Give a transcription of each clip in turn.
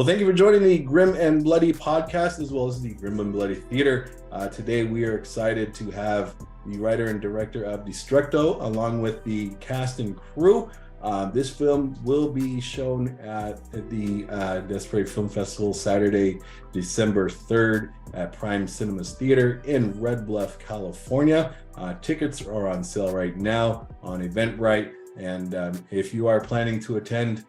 Well, thank you for joining the Grim and Bloody podcast, as well as the Grim and Bloody Theater. Today, we are excited to have the writer and director of Daestructo, along with the cast and crew. This film will be shown at the Desperate Film Festival Saturday, December 3rd at Prime Cinemas Theater in Red Bluff, California. Tickets are on sale right now on Eventbrite. And if you are planning to attend,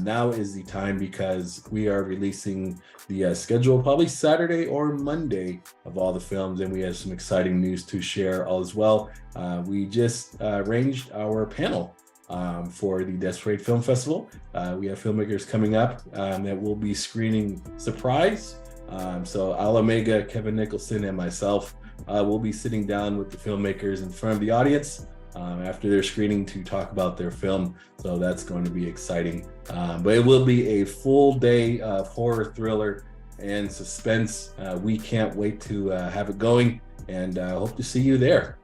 now is the time, because we are releasing the schedule probably Saturday or Monday of all the films, and we have some exciting news to share all as well. We just arranged our panel for the Desperate Film Festival. We have filmmakers coming up that will be screening Surprise. So Al Omega, Kevin Nicholson, and myself will be sitting down with the filmmakers in front of the audience after their screening to talk about their film. So that's going to be exciting. But it will be a full day of horror, thriller, and suspense. We can't wait to have it going, and hope to see you there.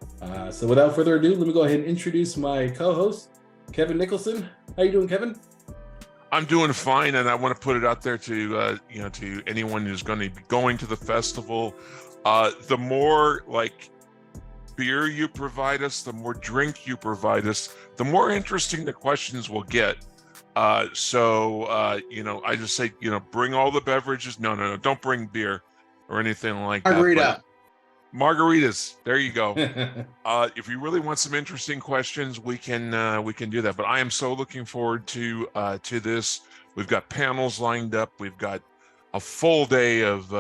So without further ado, let me go ahead and introduce my co-host, Kevin Nicholson. How you doing, Kevin? I'm doing fine, and I want to put it out there to to anyone who's going to be going to the festival. The more beer you provide us, the more drink you provide us, the more interesting the questions will get. I just say, bring all the beverages. No, don't bring beer or anything like that. Margaritas. There you go. If you really want some interesting questions, we can do that. But I am so looking forward to this. We've got panels lined up. We've got a full day of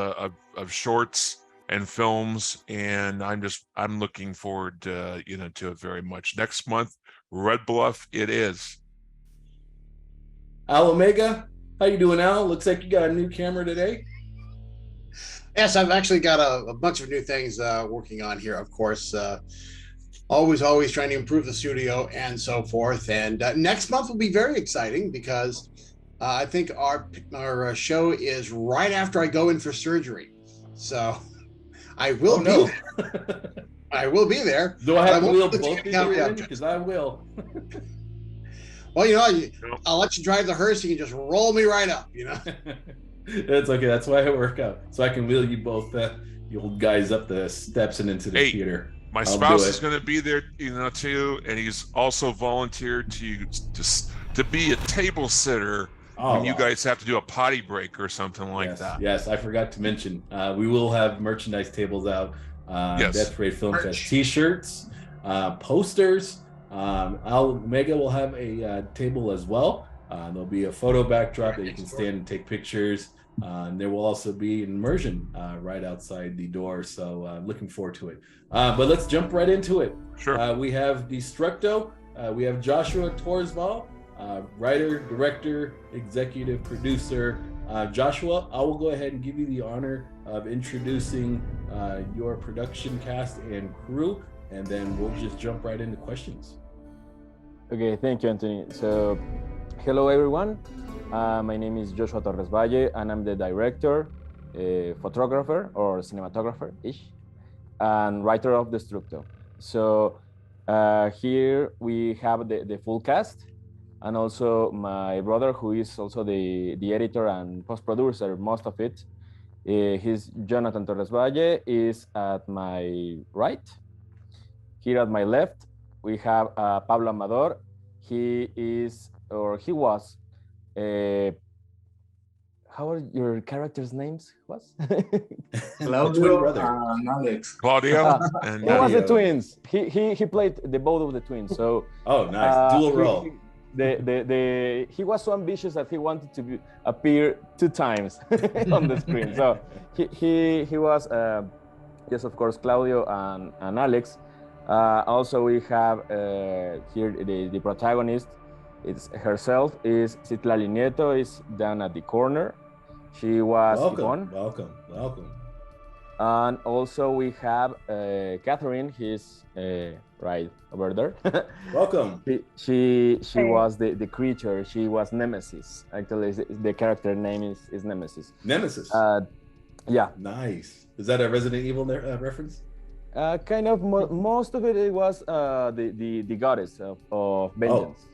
shorts and films, and I'm looking forward to it very much. Next month, Red Bluff it is. Al Omega, how you doing, Al? Looks like you got a new camera today. Yes, I've actually got a bunch of new things working on here, of course. Always trying to improve the studio and so forth. And next month will be very exciting, because I think our show is right after I go in for surgery. So I will be there. I will be there. Do I have to wheel both in? Because I will. Well, I'll let you drive the hearse. You can just roll me right up, That's okay. That's why I work out, so I can wheel you both, you old guys, up the steps and into the theater. My spouse is going to be there, too, and he's also volunteered to be a table sitter when you guys have to do a potty break or something like that. Yes, I forgot to mention, we will have merchandise tables out. Desperate Film Fest T-shirts, posters. Al Omega will have a table as well. There'll be a photo backdrop that you can stand and take pictures. And there will also be an immersion right outside the door. So looking forward to it. But let's jump right into it. Sure. We have Daestructo. We have Joshua Torresvalle, writer, director, executive producer. Joshua, I will go ahead and give you the honor of introducing your production cast and crew, and then we'll just jump right into questions. Okay, thank you, Anthony. So, hello everyone. My name is Joshua Torresvalle, and I'm the director, photographer or cinematographer-ish, and writer of Desctructo. So here we have the full cast, and also my brother, who is also the editor and post-producer, most of it. He's Jonathan Torresvalle, is at my right. Here at my left, we have Pablo Amador. He was, how are your characters' names? Claudio and Alex. Claudio and he was the twins. He played the both of the twins. So nice, dual role. He was so ambitious that he wanted to appear 2 times on the screen. So he was yes, of course, Claudio and Alex. Also, we have here the protagonist. It's herself, is Citlali Nieto, is down at the corner. She was Ivonne. Welcome. And also we have Catherine, he's right over there. Welcome. She was the creature, she was Nemesis. Actually, the character name is Nemesis. Nemesis? Yeah. Nice. Is that a Resident Evil reference? Kind of. Most of it was the goddess of vengeance.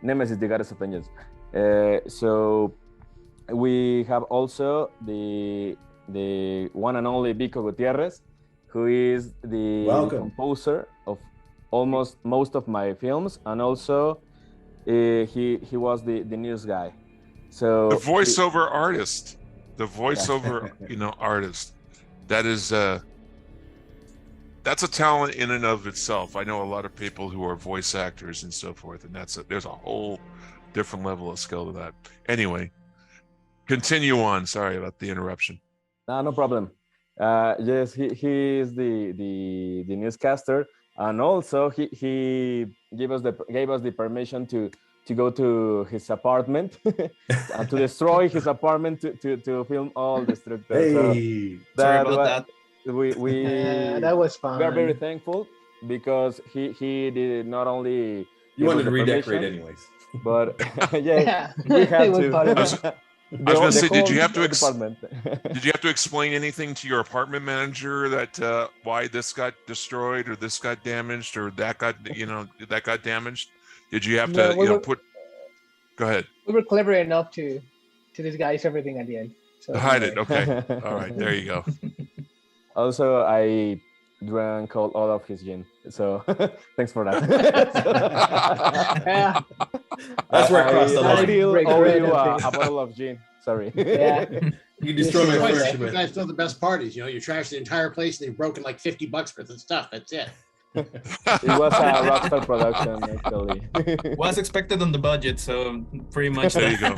Nemesis, the goddess of vengeance. So we have also the one and only Vico Gutierrez, who is the Welcome. composer of almost most of my films, and also he was the news guy. So The voiceover artist, artist. That is that's a talent in and of itself. I know a lot of people who are voice actors and so forth, and there's a whole different level of skill to that. Anyway, continue on. Sorry about the interruption. no problem. Yes, he is the newscaster, and also he gave us the permission to go to his apartment and to destroy his apartment to film all Desctructo. Hey, so sorry about that. We that was fun. We are very thankful because he did not only you wanted to redecorate anyways, but yeah, we had to. I was going to say, did you have to did you have to explain anything to your apartment manager that why this got destroyed or this got damaged or that got damaged? Did you have to put? Go ahead. We were clever enough to disguise everything at the end. So hide it. Okay. All right. There you go. Also, I drank all of his gin, so thanks for that. Yeah. That's where I crossed the I line. still Break owe bread you and a bottle of gin. Sorry. Yeah. You destroy my You furniture. guys throw the best parties. You trashed the entire place and you've broken like $50 worth of stuff. That's it. It was a rockstar production, actually. Was expected on the budget, so pretty much There you go.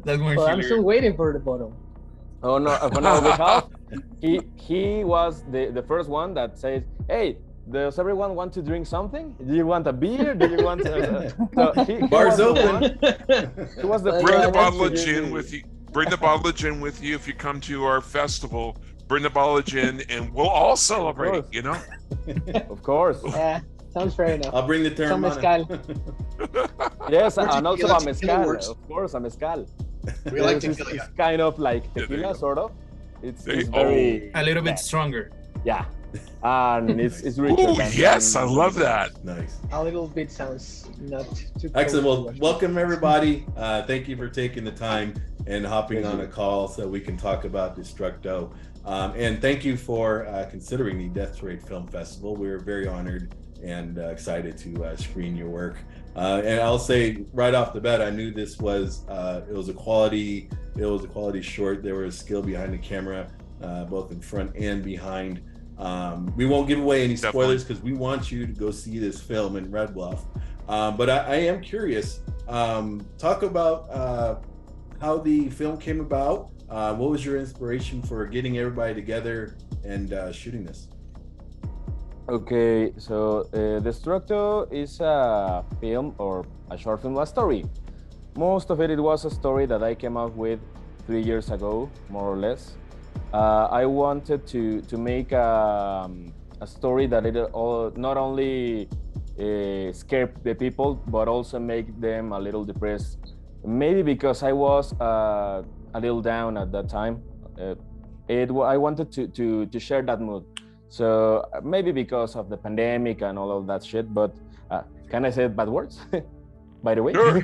That's more Well, I'm still waiting for the bottle. Oh no! On our behalf, he was the first one that says, "Hey, does everyone want to drink something? Do you want a beer? Do you want?" So he Bars was the open. one- He was the Bring the first bottle one of to give gin me- with you. Bring the bottle of gin with you if you come to our festival. Bring the bottle of gin, and we'll all celebrate. Of course. Yeah, sounds fair enough. I'll bring the Some thermometer. mezcal. Yes, What and also tequila a mezcal. works. Of course, a mezcal. We like Yes, tequila. it's kind of like there you tequila, go. sort of. It's There you- very a little yeah. bit stronger. Yeah, and it's richer. Oh than- yes, I than- love that. Nice. A little bit sounds not too. Excellent. Well, close. welcome everybody. Thank you for taking the time and hopping Thank on you. a call so we can talk about Destructo. And thank you for considering the Death Rate Film Festival. We're very honored and excited to screen your work. And I'll say right off the bat, I knew this was it was a quality short. There was skill behind the camera, both in front and behind. We won't give away any spoilers because we want you to go see this film in Red Bluff. But I am curious. Talk about how the film came about. What was your inspiration for getting everybody together and shooting this? Okay, so Desctructo is a film or a short film, a story. Most of it was a story that I came up with 3 years ago, more or less. I wanted to make a story that it not only scare the people, but also make them a little depressed. Maybe because I was a little down at that time. I wanted to share that mood. So maybe because of the pandemic and all of that shit, but can I say bad words? By the way? Sure.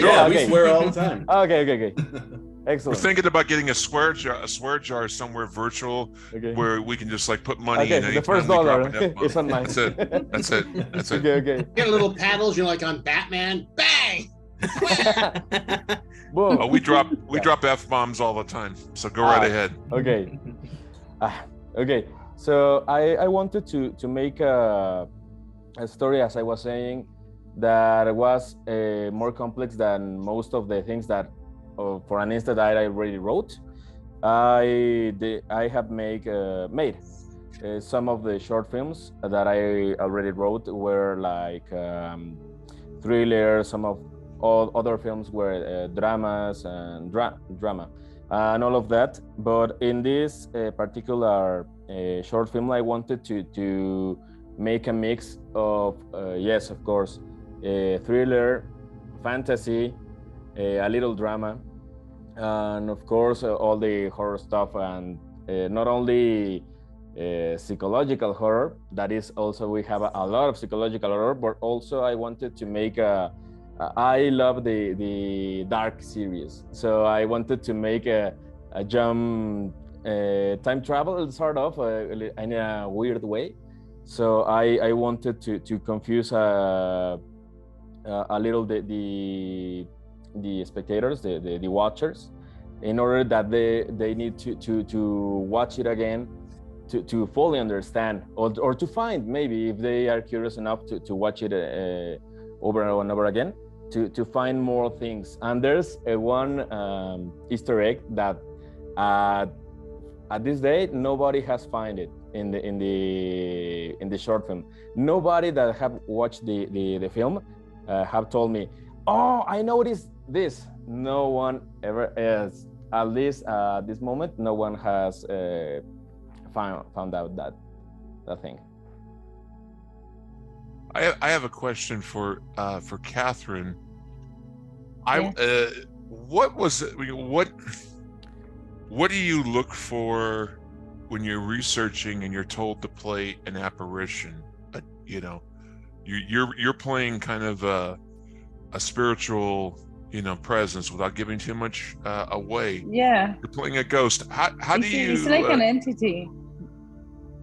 Yeah, okay. we swear all the time. Okay. We're Excellent. thinking about getting a swear jar somewhere virtual Okay. where we can just like put money Okay, in the anytime first we drop dollar an F-bomb. is on mine. That's it. That's it. Okay. Get a little paddles, like on Batman. Bang! Boom. Oh, we drop F-bombs all the time. So go right ahead. Okay. Okay. So I wanted to make a story, as I was saying, that was more complex than most of the things that, for an instant, I already wrote. I have made some of the short films that I already wrote were like thriller. Some of all other films were dramas and drama and all of that. But in this particular short film, I wanted to make a mix of yes, of course, thriller, fantasy, a little drama, and of course all the horror stuff, and not only psychological horror. That is also, we have a lot of psychological horror, but also I wanted to make a I love the dark series, so I wanted to make a jump time travel sort of in a weird way. So I wanted to confuse a little the spectators, the watchers, in order that they need to watch it again to fully understand, or to find, maybe if they are curious enough to watch it over and over again, to find more things. And there's one Easter egg that at this day nobody has found it in the short film. Nobody that have watched the film have told me, oh, I noticed this. No one ever is, at least at this moment, no one has found out that thing. I have a question for Catherine. What was it? What do you look for when you're researching and you're told to play an apparition? You're playing kind of a spiritual, presence without giving too much away. Yeah. You're playing a ghost. How do you? It's like an entity.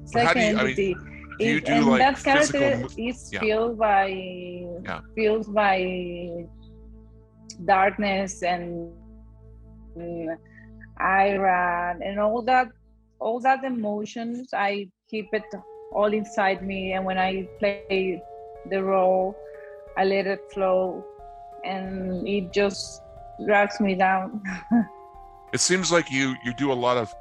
It's like an entity. Do you do and like that character physical? is Yeah. filled by darkness and ira and all that emotions. I keep it all inside me, and when I play the role, I let it flow, and it just drags me down. It seems like you do a lot of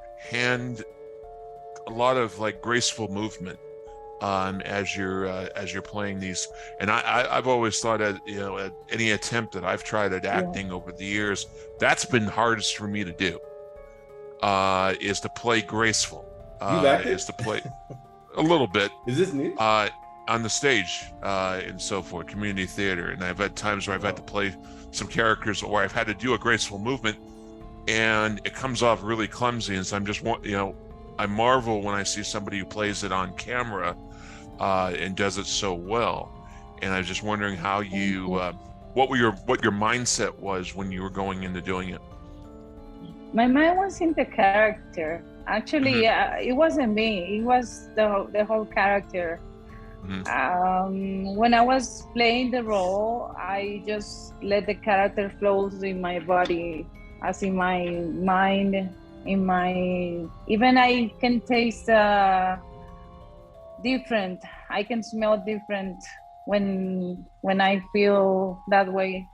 like graceful movement as you're playing these. And I've always thought at any attempt that I've tried at acting over the years, that's been hardest for me to do, is to play graceful. You've acted? Is to play a little bit. Is this new? On the stage and so forth, community theater. And I've had times where I've had to play some characters or I've had to do a graceful movement and it comes off really clumsy. And so I marvel when I see somebody who plays it on camera and does it so well. And I was just wondering how what your mindset was when you were going into doing it. My mind was in the character. Actually, it wasn't me. It was the whole character. Mm-hmm. When I was playing the role, I just let the character flow in my body, as in my mind, even I can taste different. I can smell different when I feel that way.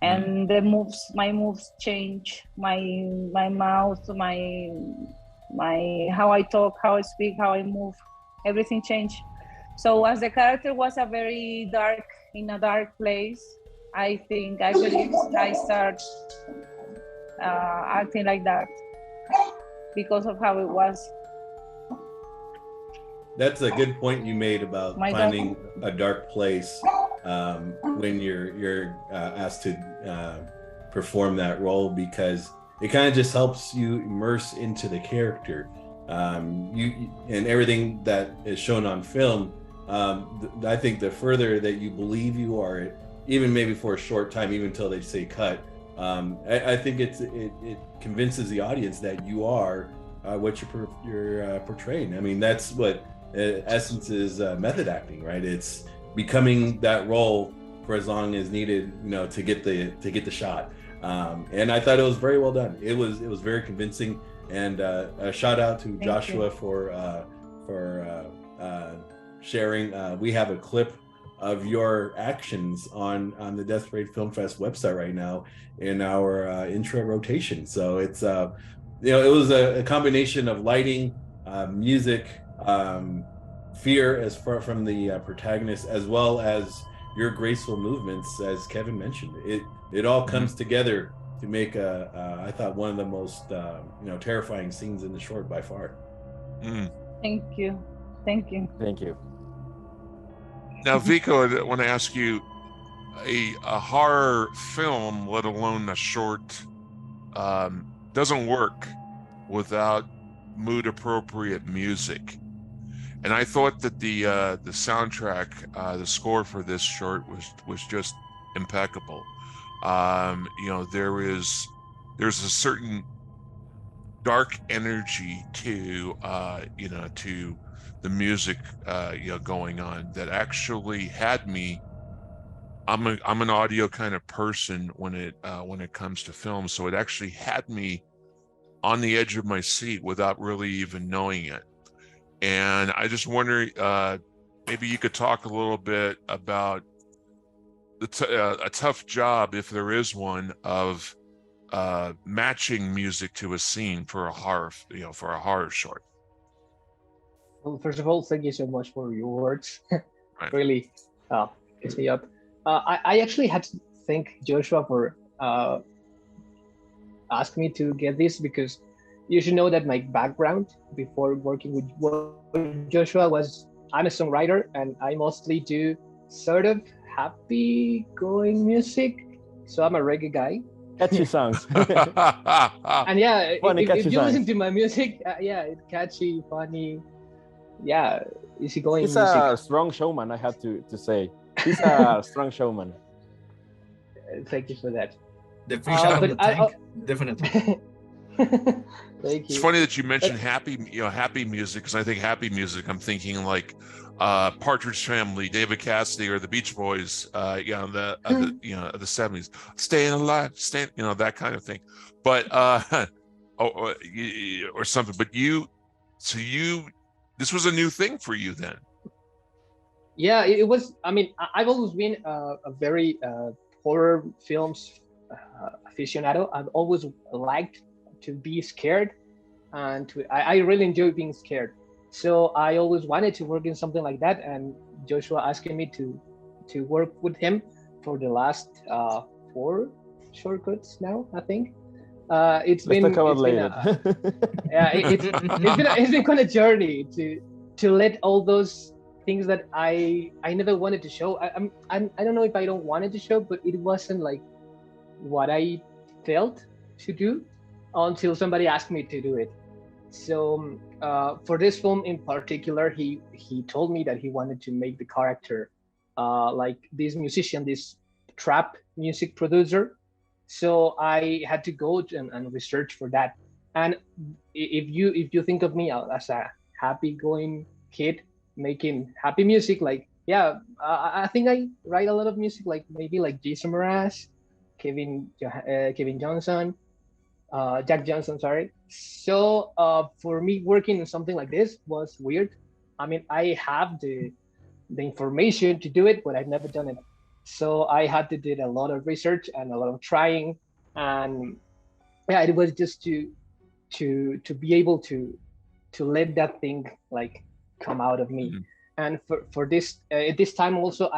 And my moves change, my mouth, my how I talk, how I speak, how I move, everything changed. So as the character was in a dark place, I believe I start acting like that because of how it was. That's a good point you made about finding a dark place when you're asked to perform that role, because it kind of just helps you immerse into the character. And everything that is shown on film, I think the further that you believe you are, even maybe for a short time, even until they say cut, I think it convinces the audience that you are what you're portraying. I mean, that's what essence is method acting, right? It's becoming that role for as long as needed, to get the shot. And I thought it was very well done. It was very convincing. And a shout out to Joshua for sharing. We have a clip of your actions on the Death Parade Film Fest website right now in our intro rotation. So it's it was a combination of lighting, music, fear from the protagonist, as well as your graceful movements, as Kevin mentioned. It all comes together to make I thought one of the most terrifying scenes in the short by far. Thank you. Now, Vico, I want to ask you, a horror film, let alone a short, doesn't work without mood appropriate music. And I thought that the soundtrack, the score for this short was just impeccable. There's a certain dark energy to to the music going on that actually had me. I'm an audio kind of person when it comes to film, so it actually had me on the edge of my seat without really even knowing it. And I just wonder, maybe you could talk a little bit about a tough job, if there is one, of matching music to a scene for a horror, for a horror short. Well, first of all, thank you so much for your words. Right. Really, gets me up. I actually had to thank Joshua for asking me to get this, because you should know that my background before working with Joshua was I'm a songwriter, and I mostly do sort of happy-going music. So I'm a reggae guy. Catchy songs. And yeah, Funny, if you songs. listen to my music, yeah, it's catchy, funny. Yeah, easygoing He's music. a strong showman, I have to say. He's a strong showman. Thank you for that. The fish out of the tank, definitely. Thank It's you. funny that you mentioned happy music, because I think happy music, I'm thinking like Partridge Family, David Cassidy, or the Beach Boys, the 70s, staying alive, that kind of thing. But or something. But this was a new thing for you then. Yeah, it was. I mean, I've always been a very horror films aficionado. I've always liked to be scared, and I really enjoy being scared. So I always wanted to work in something like that, and Joshua asking me to work with him for the last 4 shortcuts now, I think. It's Let's been talk about it's later. been yeah, it's been quite a journey to let all those things that I never wanted to show. I don't know if I don't wanted to show, but it wasn't like what I felt to do until somebody asked me to do it. So for this film in particular, he told me that he wanted to make the character like this musician, this trap music producer. So I had to go and research for that. And if you think of me as a happy-going kid making happy music, like I think I write a lot of music, like maybe like Jason Mraz, Kevin Johnson, Jack Johnson, sorry. So for me, working in something like this was weird. I mean, I have the information to do it, but I've never done it. So I had to do a lot of research and a lot of trying, and yeah, it was just to be able to let that thing like come out of me. Mm-hmm. And for this at this time also,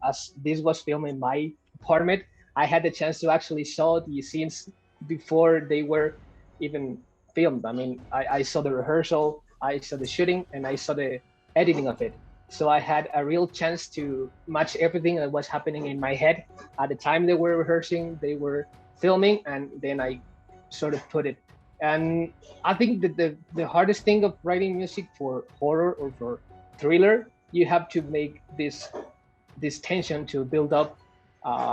as this was filmed in my apartment, I had the chance to actually saw the scenes before they were even filmed. I mean, I saw the rehearsal, I saw the shooting, and I saw the editing of it. So I had a real chance to match everything that was happening in my head at the time they were rehearsing, they were filming, and then I sort of put it. And I think that the hardest thing of writing music for horror or for thriller, you have to make this tension to build up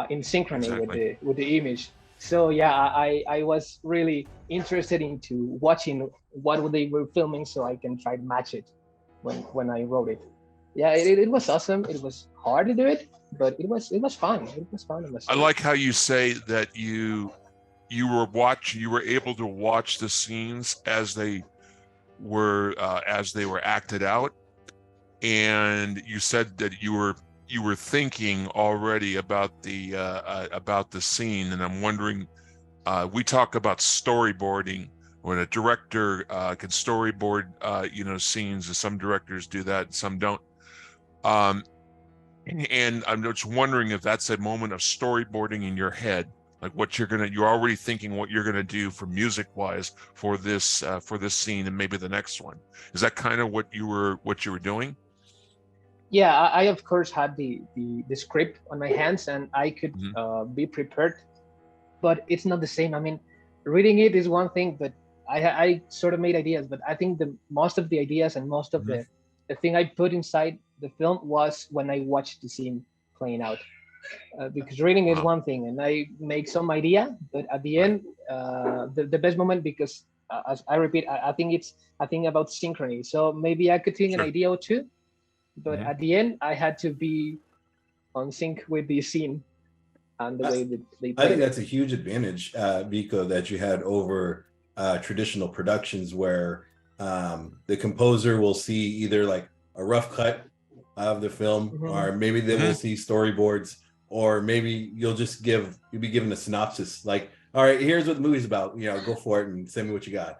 in synchrony with the image. So yeah, I was really interested into watching what they were filming so I can try to match it when I wrote it. Yeah, it was awesome. It was hard to do it, but it was fun. It was fun. I like how you say that you were able to watch the scenes as they were acted out, and you said that you were thinking already about the scene. And I'm wondering, we talk about storyboarding, when a director can storyboard scenes, and some directors do that and some don't. And I'm just wondering if that's a moment of storyboarding in your head, like you're already thinking what you're gonna do for music wise for this scene and maybe the next one. Is that kind of what you were doing? Yeah, I of course had the script on my hands, and I could be prepared, but it's not the same. I mean, reading it is one thing, but I sort of made ideas, but I think the most of the ideas and most of the thing I put inside the film was when I watched the scene playing out. because reading is one thing, and I make some idea, but at the end, the best moment, because as I repeat, I think about synchrony. So maybe I could think an idea or two, but at the end, I had to be on sync with the scene and the way that they play. I think that's a huge advantage, Vico, that you had over traditional productions where the composer will see either like a rough cut of the film, or maybe they will see storyboards, or maybe you'll be given a synopsis, like, all right, here's what the movie's about, go for it and send me what you got.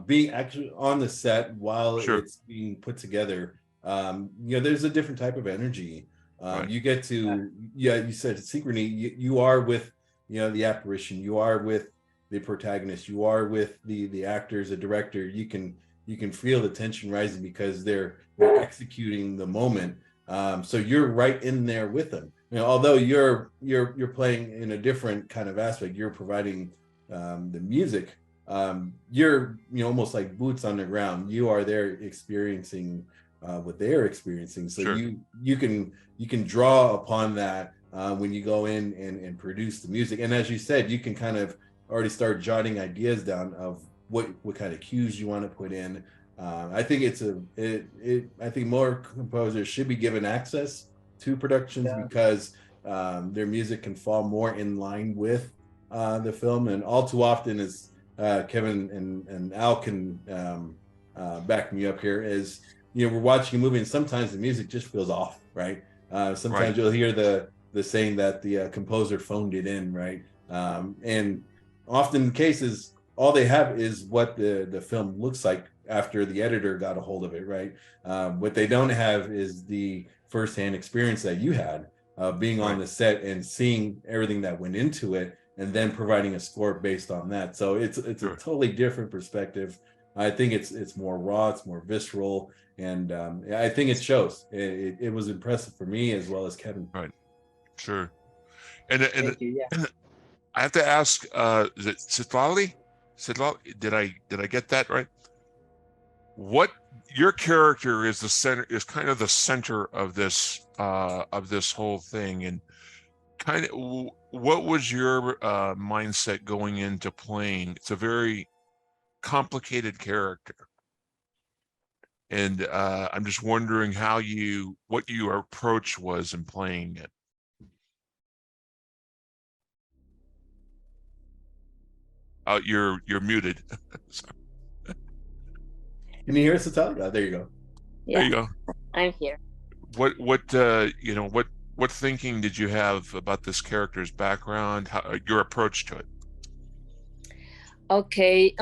Being actually on the set while it's being put together, there's a different type of energy. You get to, you said synchrony, you are with, the apparition, you are with the protagonist, you are with the actors, the director. You can feel the tension rising because they're executing the moment. So you're right in there with them. Although you're playing in a different kind of aspect, you're providing the music. You're almost like boots on the ground. You are there experiencing what they're experiencing. So you can draw upon that when you go in and produce the music. And as you said, you can kind of already start jotting ideas down of what kind of cues you want to put in. I think I think more composers should be given access to productions because their music can fall more in line with the film. And all too often, as Kevin and Al can back me up here, is we're watching a movie and sometimes the music just feels off, right? Sometimes you'll hear the saying that the composer phoned it in, right? And often in cases, all they have is what the film looks like after the editor got a hold of it, right? What they don't have is the firsthand experience that you had being on the set and seeing everything that went into it, and then providing a score based on that. So it's a totally different perspective. I think it's more raw, it's more visceral, and I think it shows. It was impressive for me as well as Kevin. Right, sure. And I have to ask, is it Citlali? Did I get that right? What your character is kind of the center of this whole thing, and kind of what was your mindset going into playing? It's a very complicated character, and I'm just wondering what your approach was in playing it. You're muted. Can you hear us, Natalia? There you go. Yeah, there you go. I'm here. What thinking did you have about this character's background? Your approach to it? Okay.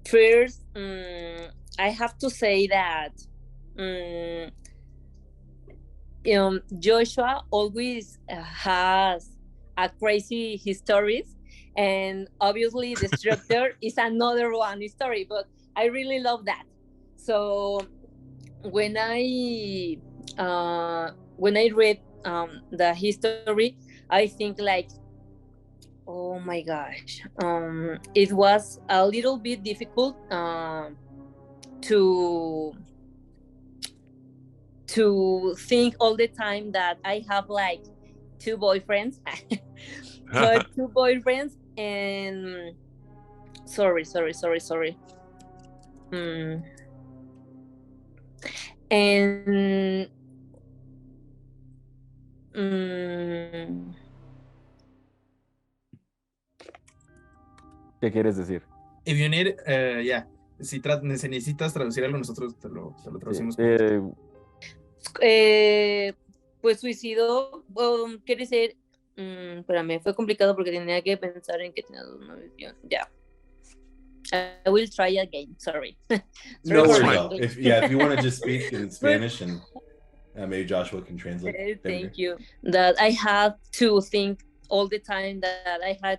First, I have to say that Joshua always has a crazy histories, and obviously Desctructo is another one story, but I really love that. So when I read the history, I think like, oh my gosh, it was a little bit difficult to think all the time that I have like two boyfriends, but two boyfriends, and sorry. And ¿Qué quieres decir? If you need, si necesitas traducir algo, nosotros te lo traducimos. Pues suicidio, quiere decir, espérame, fue complicado porque tenía que pensar en que tenía una visión. Ya. I will try again. Sorry. No worries. If you want to just speak in Spanish, and maybe Joshua can translate. Thank you. That I had to think all the time that I had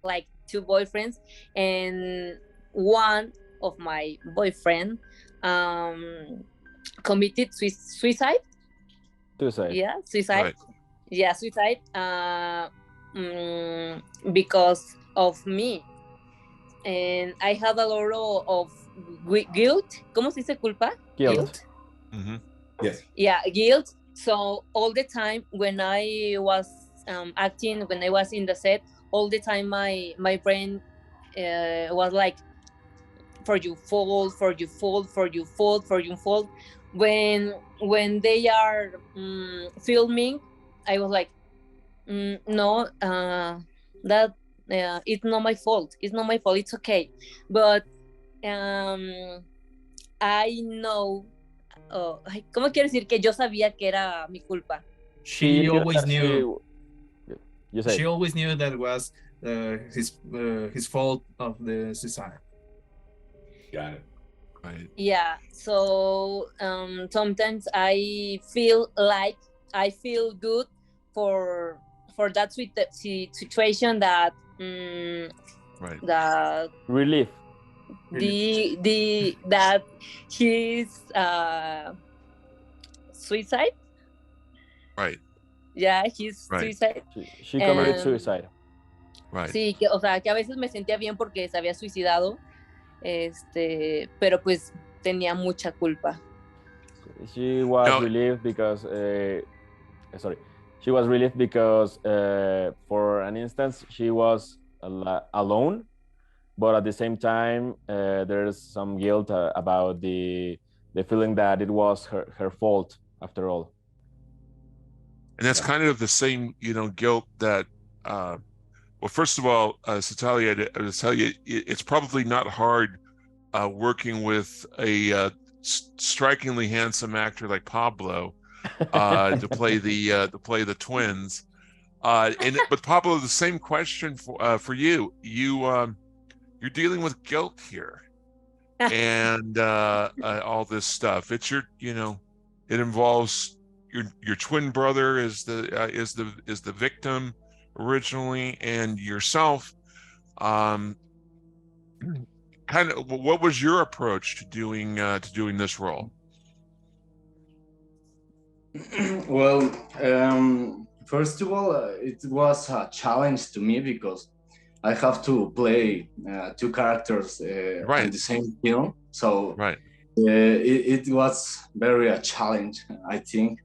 like two boyfriends, and one of my boyfriend committed suicide. Yeah, suicide. Right. Yeah, suicide. Because of me. And I had a lot of guilt. ¿Cómo se dice culpa? Guilt. Mm-hmm. Yes. Yeah, guilt. So all the time when I was acting, when I was in the set, all the time my brain was like, for you fall, for you fall, for you fall, for you fall. When they are filming, I was like, no, that it's not my fault. It's not my fault. It's okay. But I know. Oh, ay, ¿cómo quiero decir que yo sabía que era mi culpa? She always she, knew. you say. She always knew that it was his fault of the suicide. Got it. Right. Yeah. So sometimes I feel like I feel good for that situation that Right. that Relief. that his suicide. Right. Yeah, his Right. suicide. She committed Um, suicide. Right. Sí, que, o sea, que a veces me sentía bien porque se había suicidado, pero pues tenía mucha culpa. She was No. relieved because sorry, she was relieved because for an instance she was alone, but at the same time there's some guilt about the feeling that it was her fault after all. And that's kind of the same, guilt that, well, first of all, Satalia, I would tell you, it's probably not hard working with a strikingly handsome actor like Pablo to play the twins. But Pablo, the same question for you. You're dealing with guilt here, and all this stuff. It's it involves your twin brother is the victim originally, and yourself. Kind of, what was your approach to doing this role? Well, first of all, it was a challenge to me because I have to play two characters Right. in the same film. So Right. it was very a challenge, I think.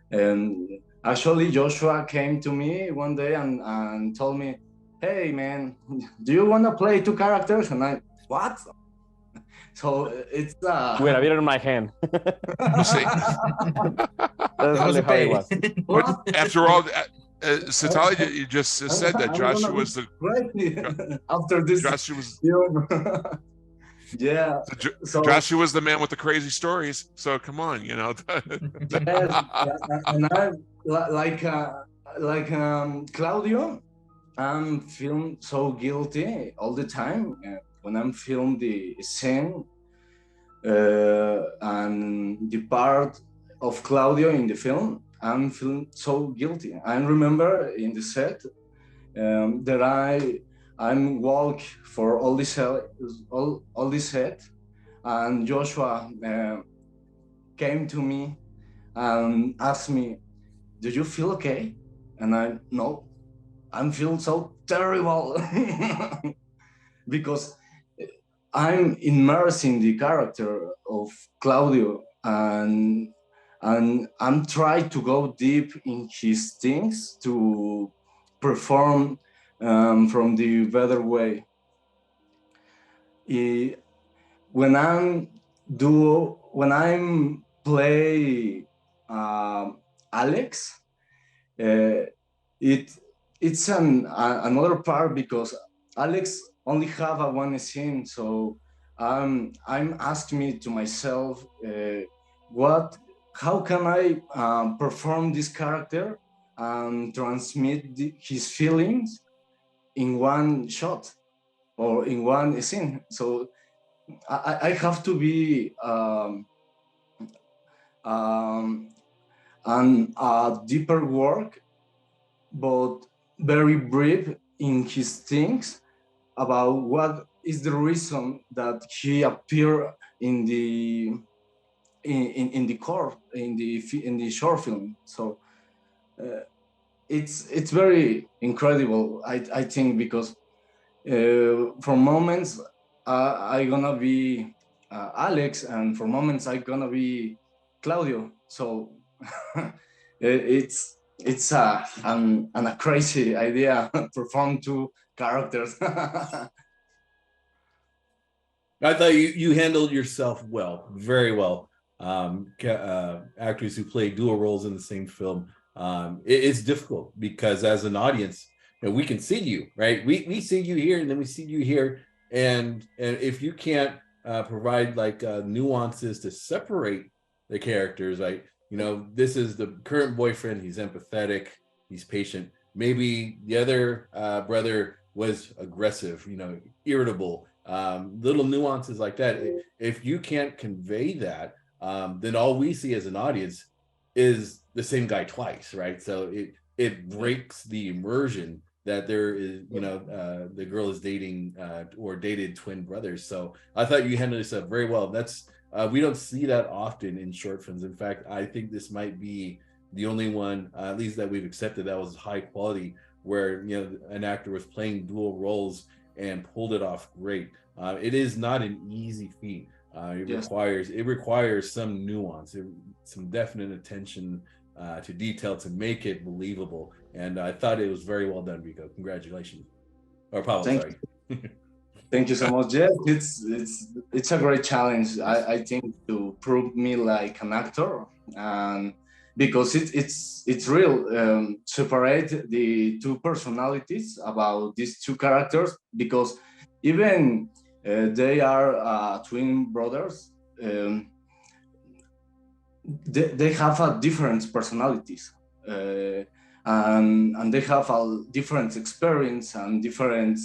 And actually, Joshua came to me one day and told me, "Hey, man, do you want to play two characters?" And I, what? So it's Wait, I beer in my hand. See, That's was really a how it pay. was. what? after all, Satalia, you just said that Joshua was the after this Joshua was film. Yeah. So Joshua was the man with the crazy stories. So come on, yes, and I like Claudio, I'm feeling so guilty all the time when I'm filming the scene and the part of Claudio in the film. I'm feeling so guilty. I remember in the set that I'm walk for all this set, and Joshua came to me and asked me, "Do you feel okay?" And I, no, I'm feeling so terrible because I'm immersed in the character of Claudio, and I'm trying to go deep in his things to perform from the better way. When I'm play Alex, it's another part because Alex only have a one scene, so I'm asking me to myself, how can I perform this character and transmit his feelings in one shot or in one scene. So I have to be a deeper work, but very brief in his things about what is the reason that he appeared in the core in the short film. So it's very incredible, I think, because for moments I gonna be Alex, and for moments I gonna be Claudio. So it's a crazy idea perform two characters. I thought you handled yourself well, very well. Actors who play dual roles in the same film, it's difficult because as an audience, we can see you, right? We see you here, and then we see you here, and if you can't provide like nuances to separate the characters, right? This is the current boyfriend. He's empathetic. He's patient. Maybe the other brother was aggressive, irritable. Little nuances like that. If you can't convey that, then all we see as an audience is the same guy twice, right? So it breaks the immersion that there is, the girl is dating or dated twin brothers. So I thought you handled yourself very well. That's we don't see that often in short films. In fact, I think this might be the only one, at least that we've accepted, that was high quality, where an actor was playing dual roles and pulled it off great. It is not an easy feat. It requires some nuance, some definite attention to detail to make it believable. And I thought it was very well done, Rico. Congratulations. Or Pablo, sorry. Thank you so much. Yes, it's a great challenge. I think to prove me like an actor, and because it's real. Separate the two personalities about these two characters, because even they are twin brothers. They have a different personalities, and they have a different experience and different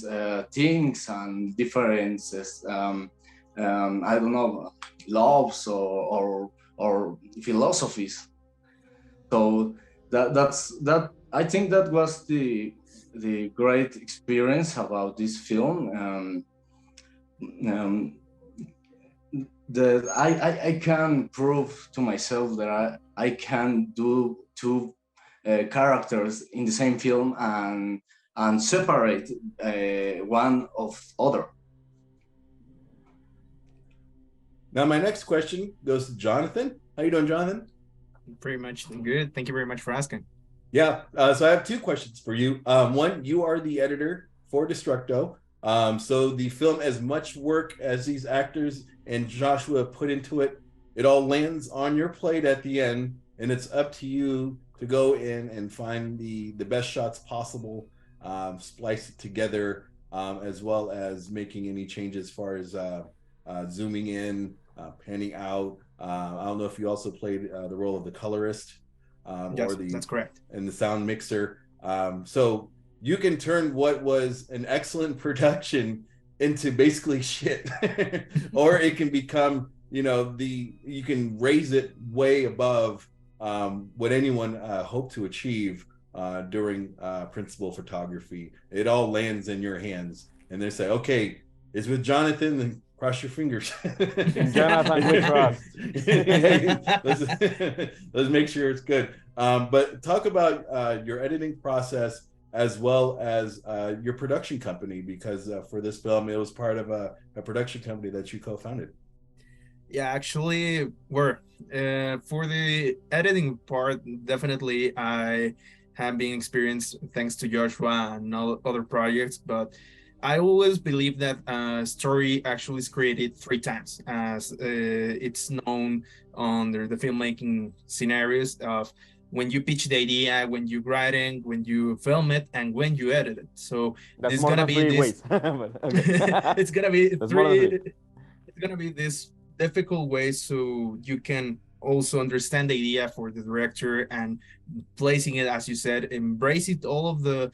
things and different I don't know, loves or philosophies. So that I think that was the great experience about this film. That I can prove to myself that I can do two characters in the same film and separate one of other. Now my next question goes to Jonathan. How you doing, Jonathan? Pretty much good. Thank you very much for asking. Yeah, so I have two questions for you. One, you are the editor for Destructo. So the film, as much work as these actors and Joshua put into it, it all lands on your plate at the end, and it's up to you to go in and find the best shots possible, splice it together, as well as making any changes as far as zooming in, panning out. I don't know if you also played the role of the colorist, yes, that's correct, and the sound mixer. So you can turn what was an excellent production into basically shit, or it can become, you can raise it way above what anyone hoped to achieve during principal photography. It all lands in your hands, and they say, okay, it's with Jonathan, and cross your fingers. Jonathan, we trust. Let's make sure it's good. But talk about your editing process as well as your production company, because for this film, it was part of a production company that you co-founded. Yeah, actually, for the editing part, definitely I have been experienced thanks to Joshua and other projects, but I always believe that a story actually is created 3 times, as it's known under the filmmaking scenarios of when you pitch the idea, when you write it, when you film it, and when you edit it. So that's it's more gonna than be 3 ways. it's gonna be that's 3. It's gonna be this difficult way, so you can also understand the idea for the director and placing it, as you said, embrace it, all of the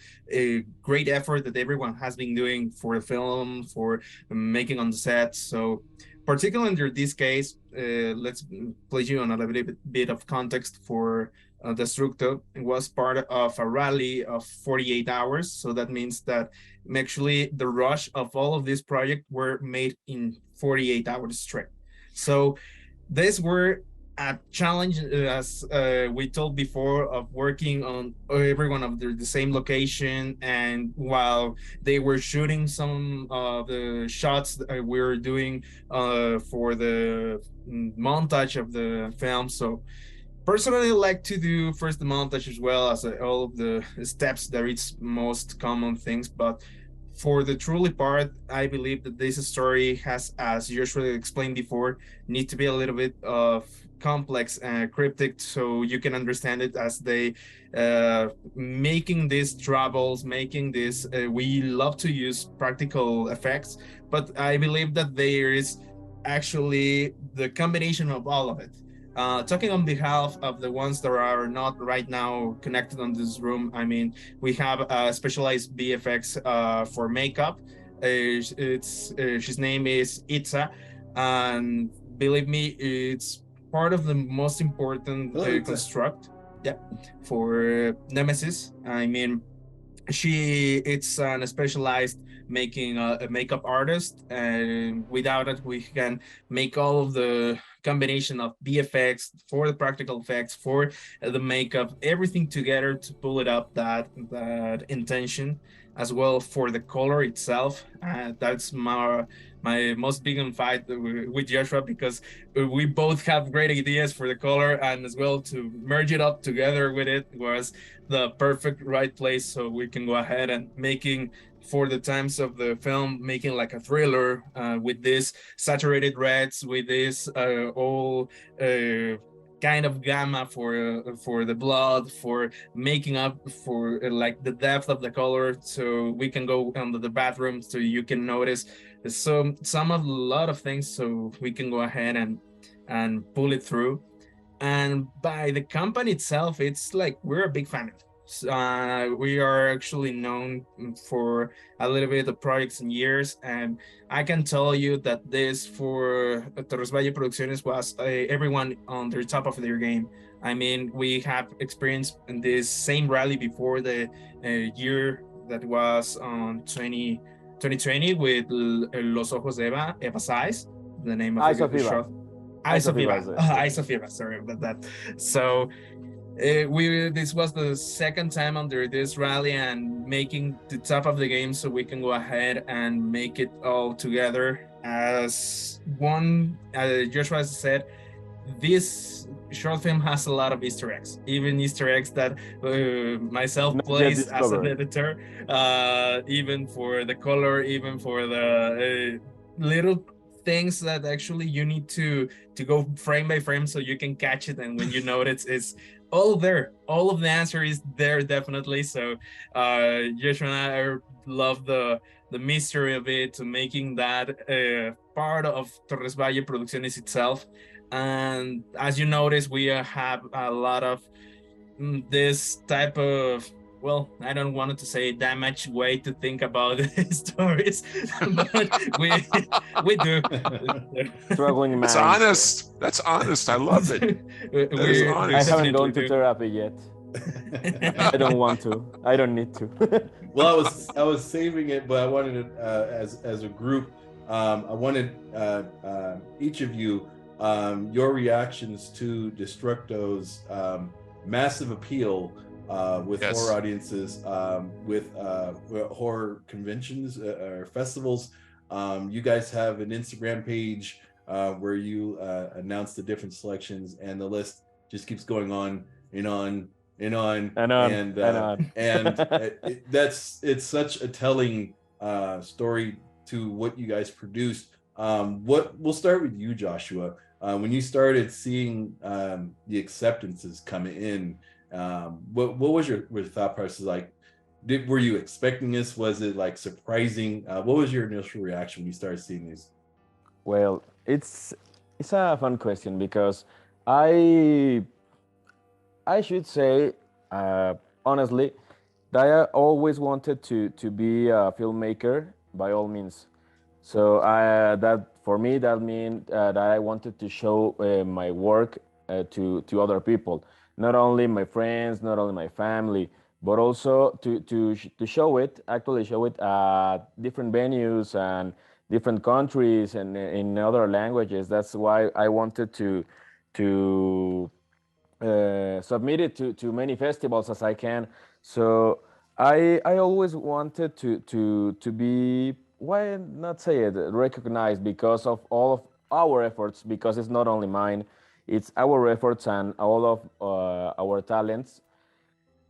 great effort that everyone has been doing for the film, for making on the set. So particularly under this case, let's place you on a little bit of context for Desctructo. It was part of a rally of 48 hours. So that means that actually the rush of all of this project were made in 48 hours straight. So these were a challenge, as we told before, of working on everyone of the same location, and while they were shooting some of the shots that we were doing for the montage of the film. So personally like to do first the montage as well as all of the steps that it's most common things, but for the truly part, I believe that this story has, as usually explained before, need to be a little bit of complex and cryptic so you can understand it as they making these troubles, making this, we love to use practical effects, but I believe that there is actually the combination of all of it. Talking on behalf of the ones that are not right now connected on this room, I mean, we have specialized VFX for makeup. His name is Itza, and believe me, it's part of the most important construct. Yeah, for Nemesis. I mean, it's an specialized making a makeup artist, and without it we can make all of the combination of VFX for the practical effects for the makeup, everything together to pull it up that intention, as well for the color itself. That's my most big on fight with Joshua, because we both have great ideas for the color, and as well to merge it up together with it was the perfect right place, so we can go ahead and making for the times of the film, making like a thriller with this saturated reds, with this all kind of gamma for the blood, for making up for like the depth of the color, so we can go into the bathroom so you can notice some of a lot of things, so we can go ahead and pull it through. And by the company itself, it's like we're a big fan of it. We are actually known for a little bit of projects and years, and I can tell you that this for Torresvalle Producciones was everyone on the top of their game. I mean, we have experienced in this same rally before the year that was on 2020 with Los Ojos de Eva's Eyes, the name of the show. Eyes of Eva, sorry about that. So this was the second time under this rally and making the top of the game, so we can go ahead and make it all together as one. Joshua said, this short film has a lot of Easter eggs, even Easter eggs that myself plays as an editor, even for the color, even for the little things that actually you need to go frame by frame so you can catch it, and when you notice it's all there, all of the answer is there definitely. So Joshua and I love the mystery of it, to making that part of Torresvalle Producciones itself. And as you notice, we have a lot of this type of, well, I don't want to say damaged way to think about stories, but we do. Struggling man. It's honest. That's honest. I love it. I haven't gone to therapy yet. I don't want to. I don't need to. Well, I was saving it, but I wanted it as a group. I wanted each of you your reactions to Desctructo's massive appeal with horror audiences, with horror conventions or festivals. You guys have an Instagram page where you announce the different selections, and the list just keeps going on and on and on and on and on. And it's such a telling story to what you guys produced. We'll start with you, Joshua. When you started seeing the acceptances coming in, what was your thought process like? Were you expecting this? Was it like surprising? What was your initial reaction when you started seeing these? Well, it's a fun question, because I should say honestly that I always wanted to be a filmmaker by all means. So that for me that meant that I wanted to show my work to other people, not only my friends, not only my family, but also to show it at different venues and different countries and in other languages. That's why I wanted to submit it to many festivals as I can. So I always wanted to be, why not say it, recognized because of all of our efforts, because it's not only mine, it's our efforts and all of our talents.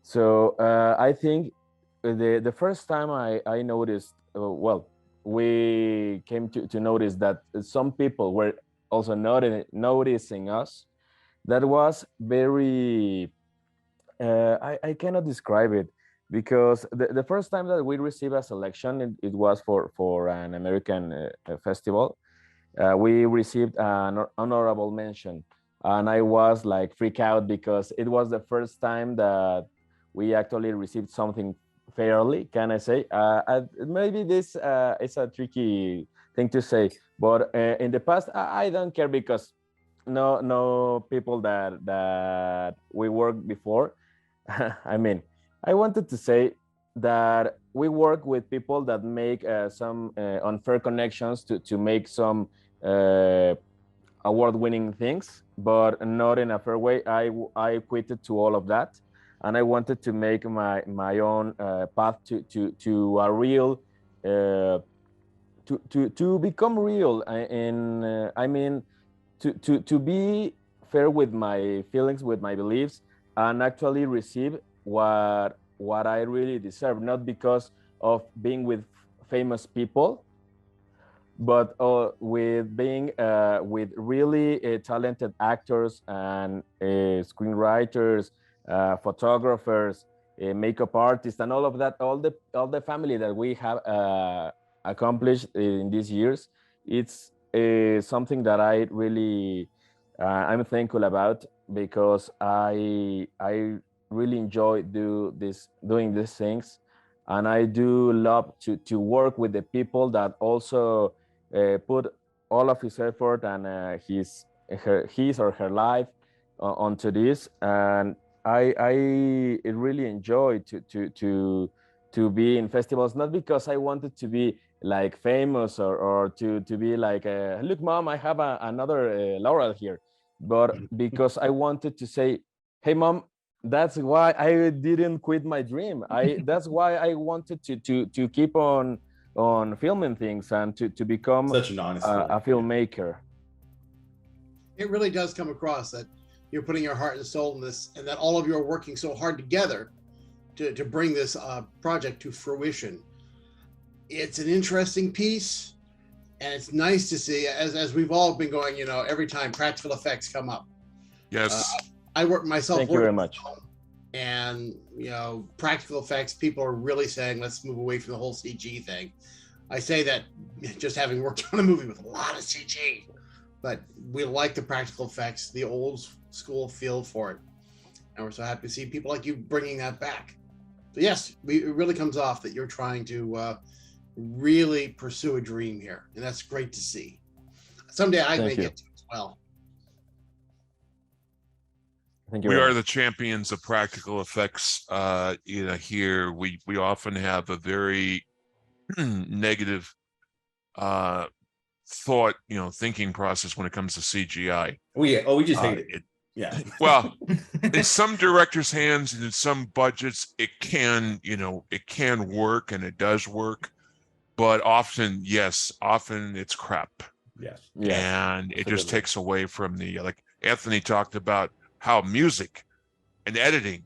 So I think the first time I noticed, well, we came to notice that some people were also noticing us. That was very, I cannot describe it, because the first time that we received a selection, it was for an American festival. We received an honorable mention, and I was like freak out because it was the first time that we actually received something fairly, can I say? Maybe this is a tricky thing to say, but in the past, I don't care, because no people that we worked before. I mean, I wanted to say that we work with people that make some unfair connections to make some award-winning things, but not in a fair way. I quitted to all of that, and I wanted to make my own path to a real to become real. And I mean, to be fair with my feelings, with my beliefs, and actually receive what I really deserve, not because of being with famous people, but with being with really talented actors and screenwriters, photographers, makeup artists, and all of that, all the family that we have accomplished in these years. It's something that I really I'm thankful about, because I really enjoy doing these things, and I do love to work with the people that also put all of his effort and his or her life onto this. And I really enjoy to be in festivals, not because I wanted to be like famous or to be like, look, mom, I have another laurel here, but because I wanted to say, hey, mom, that's why I didn't quit my dream. That's why I wanted to keep on filming things and to become Such an honest a filmmaker. It really does come across that you're putting your heart and soul in this, and that all of you are working so hard together to bring this project to fruition. It's an interesting piece, and it's nice to see, as we've all been going, every time practical effects come up. Yes. I work myself. Thank you very much. And practical effects, people are really saying, let's move away from the whole CG thing. I say that just having worked on a movie with a lot of CG, but we like the practical effects, the old school feel for it, and we're so happy to see people like you bringing that back. So yes, it really comes off that you're trying to really pursue a dream here, and that's great to see. Someday I may get to as well. Thank you. We are the champions of practical effects. Here we often have a very negative thought, thinking process when it comes to CGI. We just hate it. Yeah. Well, in some directors' hands and in some budgets, it can work, and it does work, but often it's crap. Yes. And it just takes away from the, like Anthony talked about, how music and editing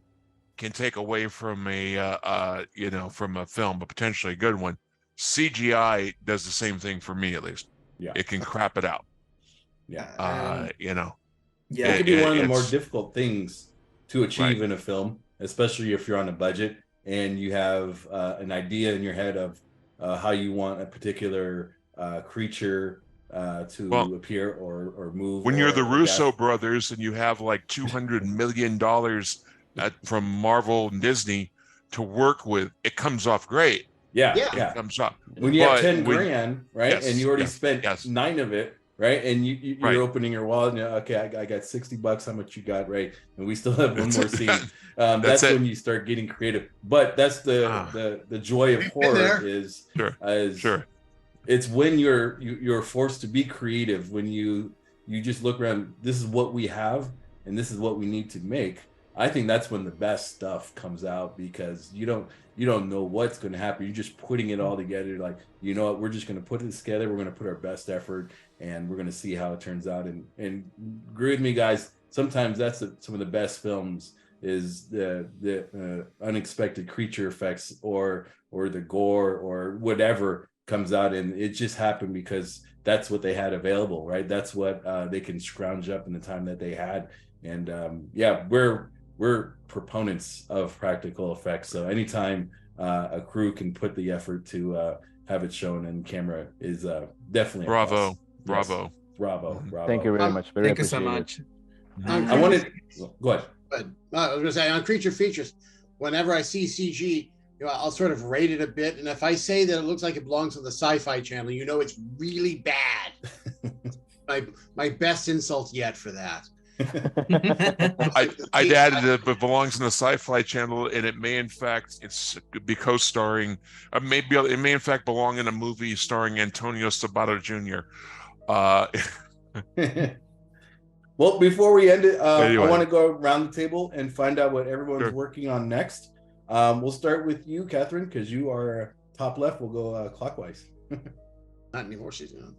can take away from from a film, but potentially a good one. CGI does the same thing for me, at least. Yeah. It can crap it out. Yeah. Yeah, it can be one of the more difficult things to achieve in a film, especially if you're on a budget and you have an idea in your head of how you want a particular creature to appear or move. When you're the Russo brothers and you have like $200 million from Marvel and Disney to work with, it comes off great. Yeah. It comes off. When you have 10 grand, right? Yes, and you already yes, spent yes. 9 of it, right? And you're Right. opening your wallet, and okay, I got $60. How much you got, right? And we still have one more scene. That's it. when you start getting creative. But that's the joy of horror is Sure. It's when you're forced to be creative, when you just look around, this is what we have and this is what we need to make. I think that's when the best stuff comes out, because you you don't know what's going to happen. You're just putting it all together. Like, you know what, we're just going to put this together. We're going to put our best effort, and we're going to see how it turns out. And agree with me, guys. Sometimes that's some of the best films is the unexpected creature effects or the gore or whatever comes out, and it just happened because that's what they had available, right? That's what they can scrounge up in the time that they had. And yeah, we're proponents of practical effects. So anytime a crew can put the effort to have it shown in camera is definitely bravo. Bravo. Thank you very much. Thank you so much. I wanted go ahead. But I was gonna say on creature features, whenever I see CG, I'll sort of rate it a bit, and if I say that it looks like it belongs on the Sci-Fi Channel, it's really bad. my best insult yet for that. I'd added it, but belongs in the Sci-Fi Channel, and it may in fact be co-starring. It may in fact belong in a movie starring Antonio Sabato Jr. Well, before we end it, anyway. I want to go around the table and find out what everyone's working on next. We'll start with you, Catherine, because you are top left. We'll go clockwise. Not anymore. She's not.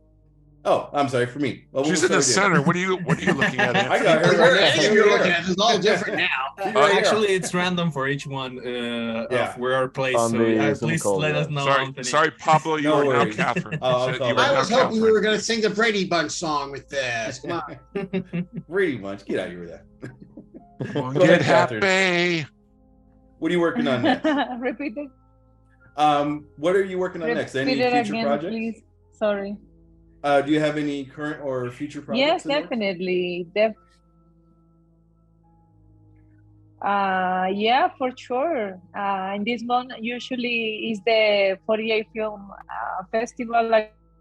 Oh, I'm sorry, for me. Well, she's in the center. What are you looking at? I got her. Anything you're looking at is all different now. Actually, it's random for each one of where our place. So please let us know. Sorry, Pablo, you are now Catherine. I was hoping we were going to sing the Brady Bunch song with this. Come on. Brady Bunch, get out of here with that. Get happy. What are you working on next? Repeat it. What are you working on next? Any Repeat it future again, projects? please. Sorry. Do you have any current or future projects? Yes, definitely. Yeah, for sure. And this one usually is the 48 Film Festival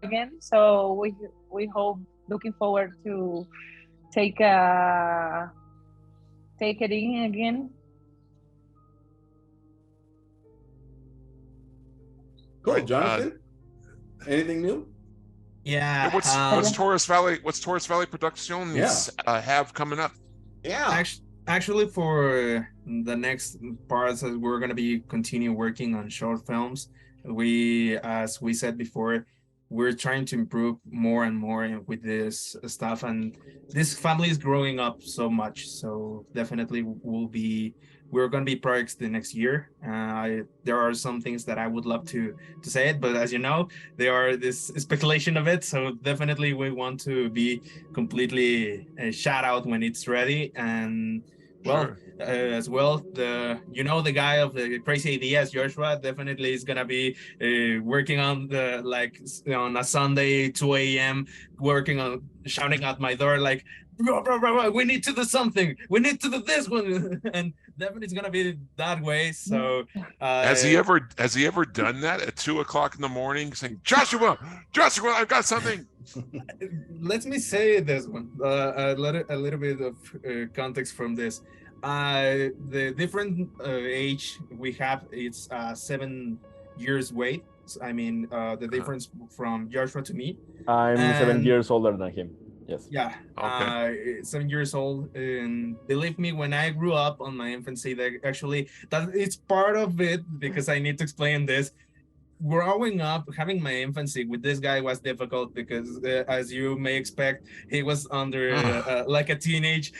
again. So we hope, looking forward to take it in again. Cool, Jonathan. Anything new? Yeah. What's Torres Valley Productions have coming up? Yeah. Actually, for the next parts, we're gonna be continue working on short films. As we said before, we're trying to improve more and more with this stuff, and this family is growing up so much. So definitely we're going to be projects the next year. There are some things that I would love to say it, but as you know, there are this speculation of it. So definitely we want to be completely shout out when it's ready. And as well, the guy of the crazy ideas, Joshua, definitely is gonna be working on on a Sunday 2 a.m. working on shouting at my door like, bro, we need to do something. We need to do this one, and definitely it's gonna be that way. So has he ever done that at 2 o'clock in the morning, saying, Joshua, I've got something? Let me say this one. A little bit of context from this. The different age we have, it's 7 years wait. I mean, the difference from Joshua to me. I'm 7 years older than him. Yes. Yeah. Okay. 7 years old, and believe me, when I grew up on my infancy, that it's part of it, because I need to explain this. Growing up, having my infancy with this guy was difficult because, as you may expect, he was under like a teenage,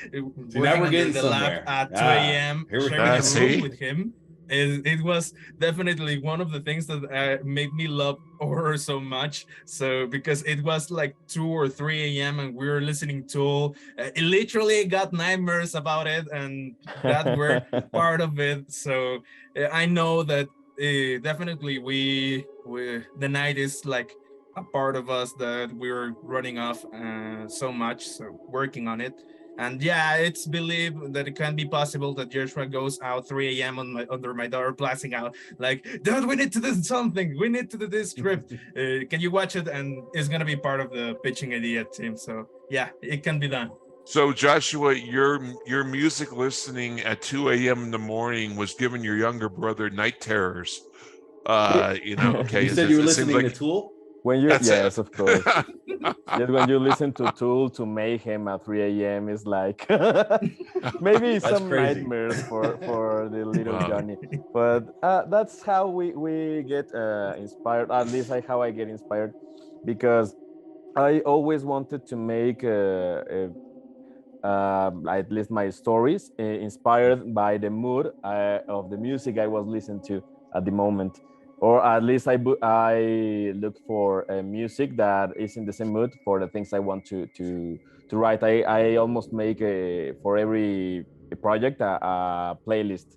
working under the lab at 2 a.m. sharing a room with him. It was definitely one of the things that made me love horror so much. So because it was like 2 or 3 a.m. and we were listening to it literally got nightmares about it, and that were part of it. So I know that definitely the night is like a part of us that we're running off so much. So working on it. And yeah, it's believed that it can be possible that Joshua goes out 3 a.m. under my door, blasting out like, dude, we need to do something. We need to do this script. Can you watch it? And it's going to be part of the pitching idea team. So yeah, it can be done. So Joshua, your music listening at 2 a.m. in the morning was giving your younger brother night terrors. Okay. You said you were listening to Tool? When you're, yes, of course. Just when you listen to Tool to Mayhem at 3 a.m. is like maybe That's some crazy. nightmares for the little Wow. Johnny. But that's how we get inspired. At least how I get inspired, because I always wanted to make at least my stories inspired by the mood of the music I was listening to at the moment, or at least I look for music that is in the same mood for the things I want to write. I almost make for every project a playlist.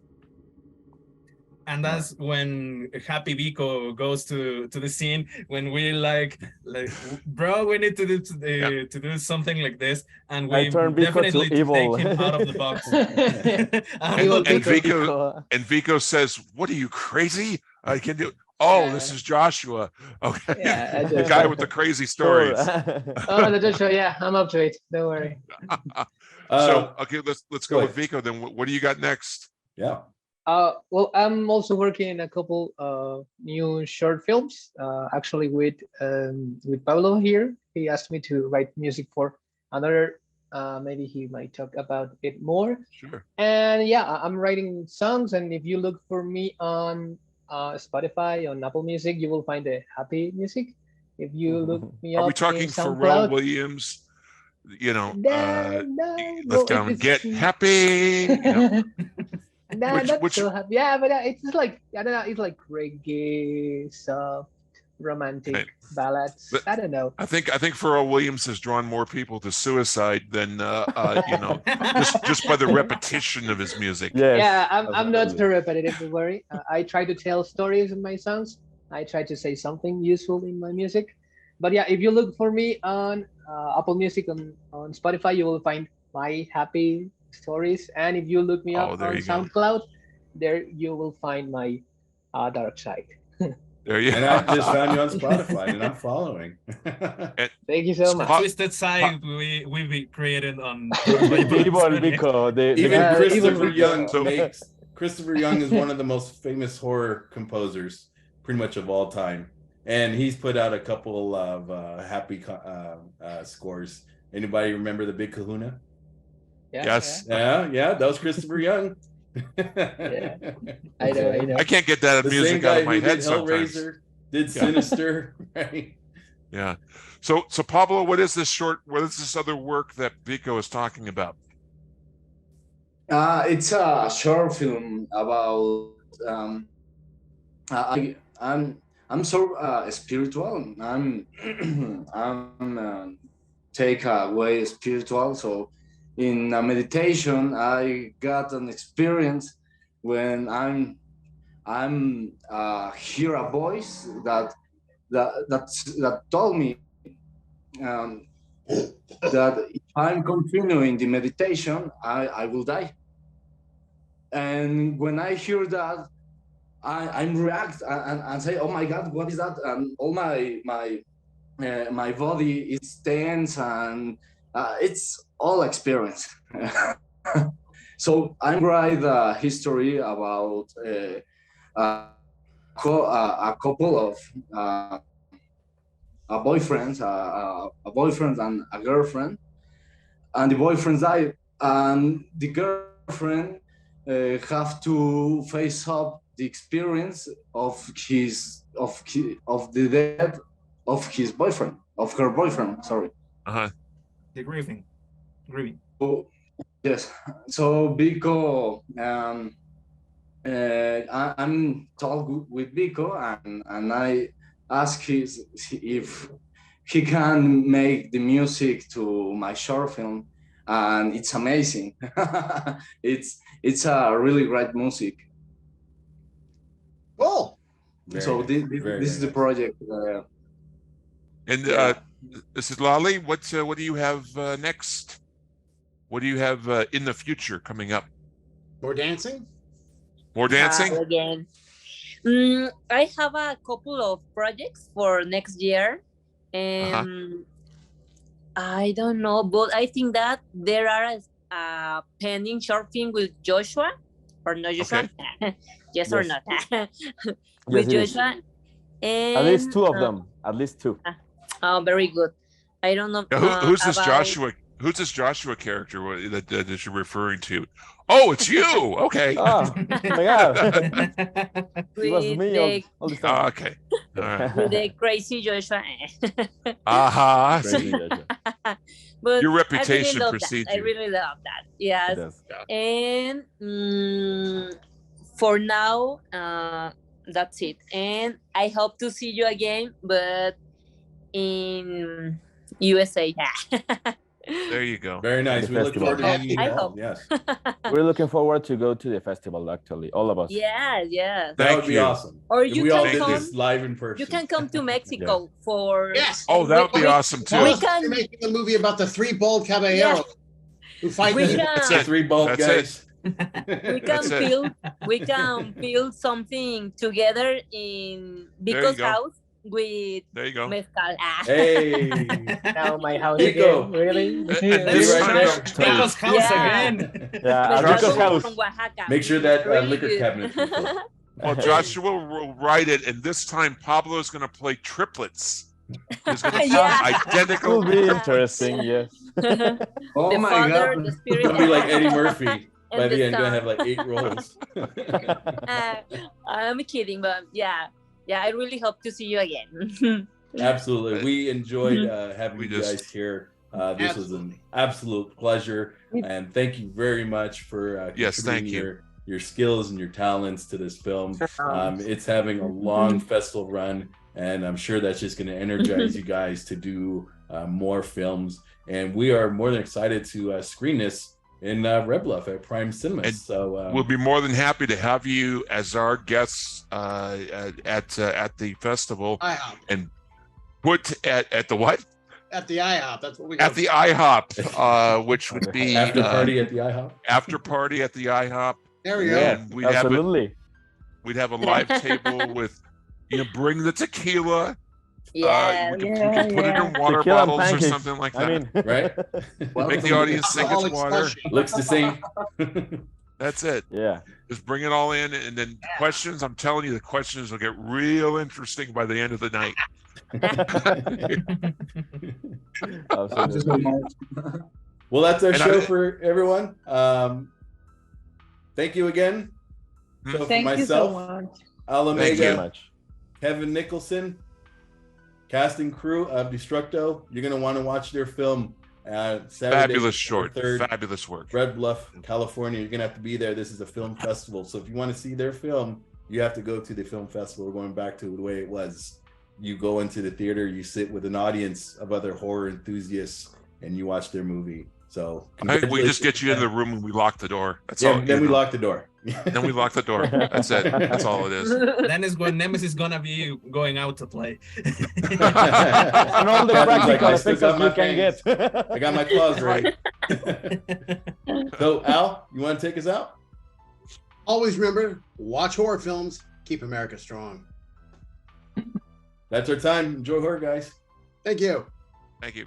And that's when Happy Vico goes to the scene when we like bro, we need to do something like this, and we turn Vico definitely to evil. take him out of the box. And Vico says, "What are you, crazy? I can do." Oh, this is Joshua. Okay, Yeah, the guy with the crazy stories. Oh, the show. Yeah, I'm up to it. Don't worry. So okay, let's go go with Vico then. What do you got next? Yeah. Well, I'm also working in a couple new short films. Actually, with Pablo here, he asked me to write music for another. Maybe he might talk about it more. Sure. And yeah, I'm writing songs. And if you look for me on Spotify, on Apple Music, you will find the Happy Music. If you look me Are up we talking in Pharrell SoundCloud, Williams? You know, no, let's go and get happy. You know. Nah, not which- so happy. Yeah, but it's just like I don't know. It's like reggae, soft, romantic Okay. ballads. But- I don't know. I think Pharrell Williams has drawn more people to suicide than you know, just by the repetition of his music. Yes, Yeah, I'm not absolutely. too repetitive. Don't worry. I try to tell stories in my songs. I try to say something useful in my music. But yeah, if you look for me on Apple Music on Spotify, you will find my happy stories. And if you look me up there on you go. SoundCloud, there you will find my dark side. There you And I just found you on Spotify, and I'm following. Thank you so much. Twisted side we created on Evil Vico, Even Christopher even- Young So- makes Christopher Young is one of the most famous horror composers, pretty much of all time, and he's put out a couple of happy scores. Anybody remember the Big Kahuna? Yes. Yeah, that was Christopher Young. Yeah. I know. I can't get that The same music out guy of my who head did sometimes. Hellraiser, did Yeah. Sinister, right? Yeah. So Pablo, what is this other work that Vico is talking about? It's a short film about I'm so spiritual. I'm take away spiritual. So in a meditation, I got an experience when I'm hear a voice that told me that if I'm continuing the meditation, I will die. And when I hear that, I'm react and say, "Oh my God, what is that?" And all my body is tense, and it's all experience. So I'm write a history about a couple of a boyfriend and a girlfriend, and the boyfriend died, and the girlfriend have to face up the experience of the death of his boyfriend, of her boyfriend. Sorry. The grieving. So, yes. So Vico, I'm talking with Vico, and I ask if he can make the music to my short film, and it's amazing. It's a really great music. Cool. So this is the project. And Yeah. this is Lali. What do you have next? What do you have in the future coming up? More dancing? More dancing? Again. I have a couple of projects for next year. I don't know, but I think that there are a pending short film with Joshua, or not Joshua? Okay. Yes or Yes. not? Yes, With it is. Joshua. At least And, two of them. At least two. Oh, very good. I don't know. Who's this about- Joshua? Who's this Joshua character that you're referring to? Oh, it's you. Okay. Oh my God. It was with me the, all this time. Okay. All right. with the crazy Joshua. Aha. Crazy, Joshua. But Your I reputation really love precedes that. I you. really love that. Yes. Yes. And for now, that's it. And I hope to see you again, but in USA. There you go. Very nice. The We look festival. forward to meeting I you all. hope. Yes, We're looking forward to go to the festival, actually, all of us. Yes, yes. that Thank would be you. awesome. Or If you we all can did come. this live in person. You can come to Mexico for. Yes. Oh, that would be We- awesome Tell too. us can- you're making a movie about the three bald caballeros who fight. We in- That's can. it. Three bald That's guys. We That's can it. build. We can build something together in you Vico's go. house with There you go. mezcal. Hey, Now my house Nico. again. Really? And this Let's right try there. Nico's house Yeah. again. Yeah, at Mezcal Rico's house. from Oaxaca. make sure that Really liquor good. cabinet. is full. Well, Joshua will write it, and this time Pablo is going to play triplets. He's going to Yeah. play It identical. will be interesting, yes. Oh The my Father, God. the Spirit, It'll be like Eddie Murphy. and By the the end, gonna Son. have like 8 roles. I'm kidding, but yeah, I really hope to see you again. Absolutely. We enjoyed having We you just- guys here. This was an Absolutely. absolute pleasure. And thank you very much for Yes, thank contributing your skills and your talents to this film. It's having a long festival run, and I'm sure that's just going to energize you guys to do more films. And we are more than excited to screen this in Red Bluff at Prime Cinemas. And So We'll be more than happy to have you as our guests at the festival, IHOP. and put at the what? At the IHOP. That's what we At the IHOP, which would be after party at the IHOP. after party at the IHOP. There we go. And we'd have Absolutely. we'd have a live table with, bring the tequila. Yeah, we can put it in water Tequila and bottles or pancakes. something like that. I mean, Right? Make the audience think it's Alcoholic water. slushy. Looks the same. That's it. yeah. Just bring it all in, and then questions. I'm telling you, the questions will get real interesting by the end of the night. Absolutely. Well, that's our And show I- for everyone. Thank you again. So for Thank you so myself, much. Al Thank Thank you very Omega, much. Kevin Nicholson, cast and crew of Daestructo. You're going to want to watch their film Saturday, Fabulous short. December 3rd, Fabulous work. Red Bluff, California. You're going to have to be there. This is a film festival. So if you want to see their film, you have to go to the film festival. We're going back to the way it was. You go into the theater, you sit with an audience of other horror enthusiasts, and you watch their movie. So We just get you in the room and we lock the door. That's Yeah, all. then we you know. lock the door. Then we lock the door. That's it. That's all it is. Then is when Nemesis gonna be going out to play. And all the Kevin's like, practical "I still effects got that you my can get. I got my claws ready. So Al, you want to take us out? Always remember, watch horror films. Keep America strong. That's our time. Enjoy horror, guys. Thank you. Thank you.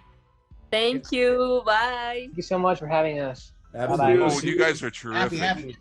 Thank you. Bye. Thank you so much for having us. Absolutely. Oh, you guys are terrific. Happy having you.